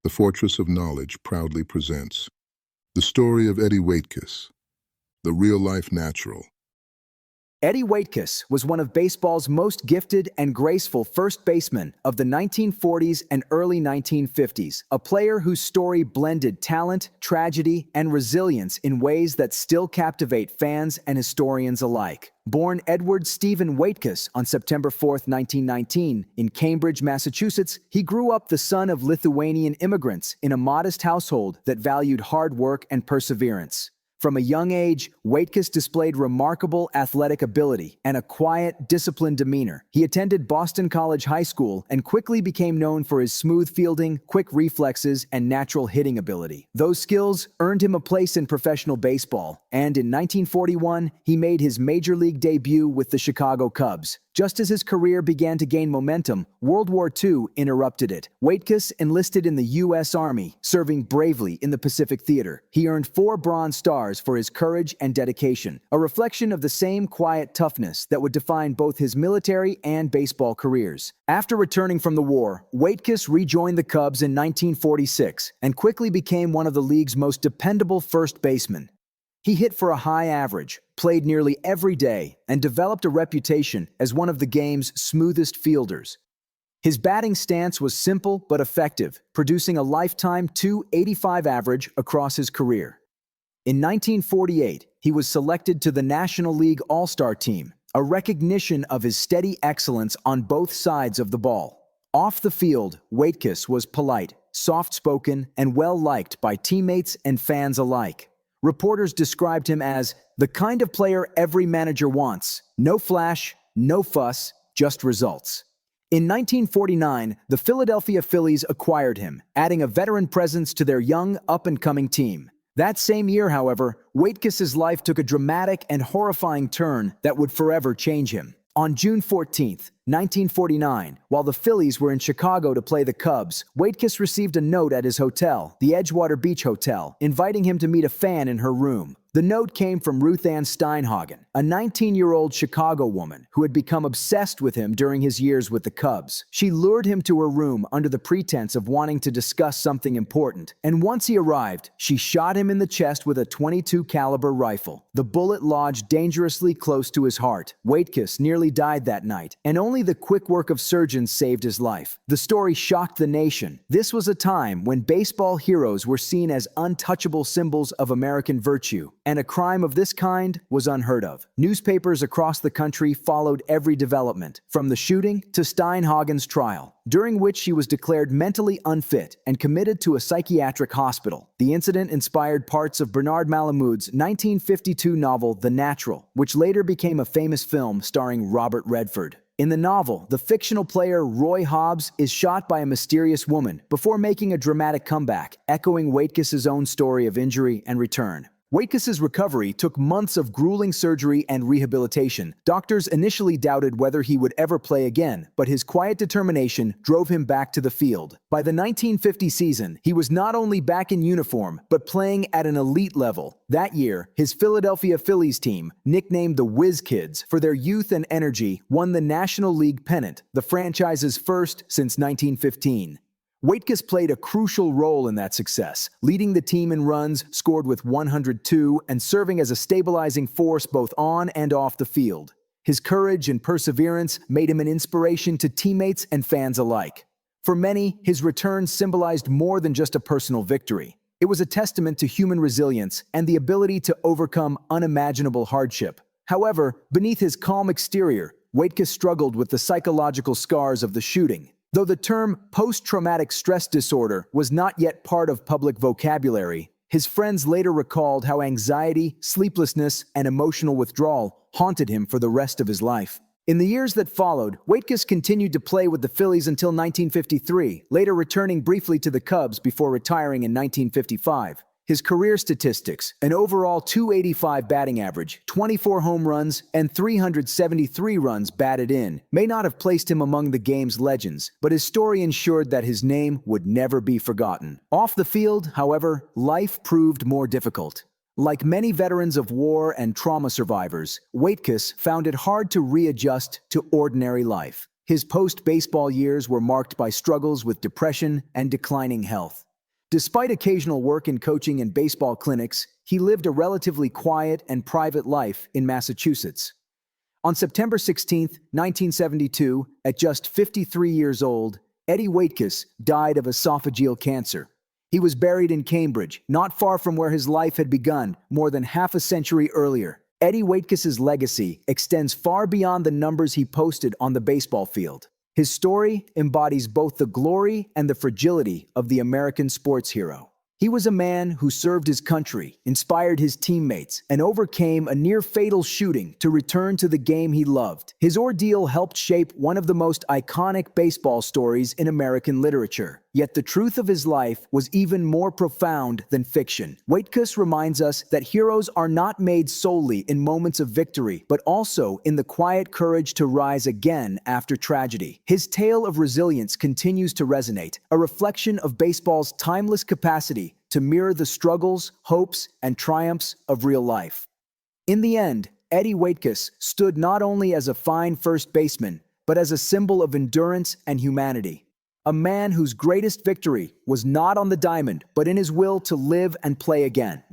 The Fortress of Knowledge proudly presents the story of Eddie Waitkus, the real-life natural. Eddie Waitkus was one of baseball's most gifted and graceful first basemen of the 1940s and early 1950s, a player whose story blended talent, tragedy, and resilience in ways that still captivate fans and historians alike. Born Edward Stephen Waitkus on September 4, 1919, in Cambridge, Massachusetts, he grew up the son of Lithuanian immigrants in a modest household that valued hard work and perseverance. From a young age, Waitkus displayed remarkable athletic ability and a quiet, disciplined demeanor. He attended Boston College High School and quickly became known for his smooth fielding, quick reflexes, and natural hitting ability. Those skills earned him a place in professional baseball, and in 1941, he made his major league debut with the Chicago Cubs. Just as his career began to gain momentum, World War II interrupted it. Waitkus enlisted in the U.S. Army, serving bravely in the Pacific Theater. He earned 4 Bronze Stars for his courage and dedication, a reflection of the same quiet toughness that would define both his military and baseball careers. After returning from the war, Waitkus rejoined the Cubs in 1946 and quickly became one of the league's most dependable first basemen. He hit for a high average, played nearly every day, and developed a reputation as one of the game's smoothest fielders. His batting stance was simple but effective, producing a lifetime .285 average across his career. In 1948, he was selected to the National League All-Star team, a recognition of his steady excellence on both sides of the ball. Off the field, Waitkus was polite, soft-spoken, and well-liked by teammates and fans alike. Reporters described him as the kind of player every manager wants. No flash, no fuss, just results. In 1949, the Philadelphia Phillies acquired him, adding a veteran presence to their young, up-and-coming team. That same year, however, Waitkus' life took a dramatic and horrifying turn that would forever change him. On June 14, 1949, while the Phillies were in Chicago to play the Cubs, Waitkus received a note at his hotel, the Edgewater Beach Hotel, inviting him to meet a fan in her room. The note came from Ruth Ann Steinhagen, a 19-year-old Chicago woman who had become obsessed with him during his years with the Cubs. She lured him to her room under the pretense of wanting to discuss something important, and once he arrived, she shot him in the chest with a .22 caliber rifle. The bullet lodged dangerously close to his heart. Waitkus nearly died that night, and only the quick work of surgeons saved his life. The story shocked the nation. This was a time when baseball heroes were seen as untouchable symbols of American virtue, and a crime of this kind was unheard of. Newspapers across the country followed every development, from the shooting to Steinhagen's trial, during which she was declared mentally unfit and committed to a psychiatric hospital. The incident inspired parts of Bernard Malamud's 1952 novel The Natural, which later became a famous film starring Robert Redford. In the novel, the fictional player Roy Hobbs is shot by a mysterious woman before making a dramatic comeback, echoing Waitkus' own story of injury and return. Waitkus' recovery took months of grueling surgery and rehabilitation. Doctors initially doubted whether he would ever play again, but his quiet determination drove him back to the field. By the 1950 season, he was not only back in uniform, but playing at an elite level. That year, his Philadelphia Phillies team, nicknamed the Whiz Kids for their youth and energy, won the National League pennant, the franchise's first since 1915. Waitkus played a crucial role in that success, leading the team in runs scored with 102 and serving as a stabilizing force both on and off the field. His courage and perseverance made him an inspiration to teammates and fans alike. For many, his return symbolized more than just a personal victory. It was a testament to human resilience and the ability to overcome unimaginable hardship. However, beneath his calm exterior, Waitkus struggled with the psychological scars of the shooting. Though the term post-traumatic stress disorder was not yet part of public vocabulary, his friends later recalled how anxiety, sleeplessness, and emotional withdrawal haunted him for the rest of his life. In the years that followed, Waitkus continued to play with the Phillies until 1953, later returning briefly to the Cubs before retiring in 1955. His career statistics, an overall .285 batting average, 24 home runs, and 373 runs batted in, may not have placed him among the game's legends, but his story ensured that his name would never be forgotten. Off the field, however, life proved more difficult. Like many veterans of war and trauma survivors, Waitkus found it hard to readjust to ordinary life. His post-baseball years were marked by struggles with depression and declining health. Despite occasional work in coaching and baseball clinics, he lived a relatively quiet and private life in Massachusetts. On September 16, 1972, at just 53 years old, Eddie Waitkus died of esophageal cancer. He was buried in Cambridge, not far from where his life had begun more than half a century earlier. Eddie Waitkus's legacy extends far beyond the numbers he posted on the baseball field. His story embodies both the glory and the fragility of the American sports hero. He was a man who served his country, inspired his teammates, and overcame a near-fatal shooting to return to the game he loved. His ordeal helped shape one of the most iconic baseball stories in American literature. Yet the truth of his life was even more profound than fiction. Waitkus reminds us that heroes are not made solely in moments of victory, but also in the quiet courage to rise again after tragedy. His tale of resilience continues to resonate, a reflection of baseball's timeless capacity to mirror the struggles, hopes, and triumphs of real life. In the end, Eddie Waitkus stood not only as a fine first baseman, but as a symbol of endurance and humanity. A man whose greatest victory was not on the diamond, but in his will to live and play again.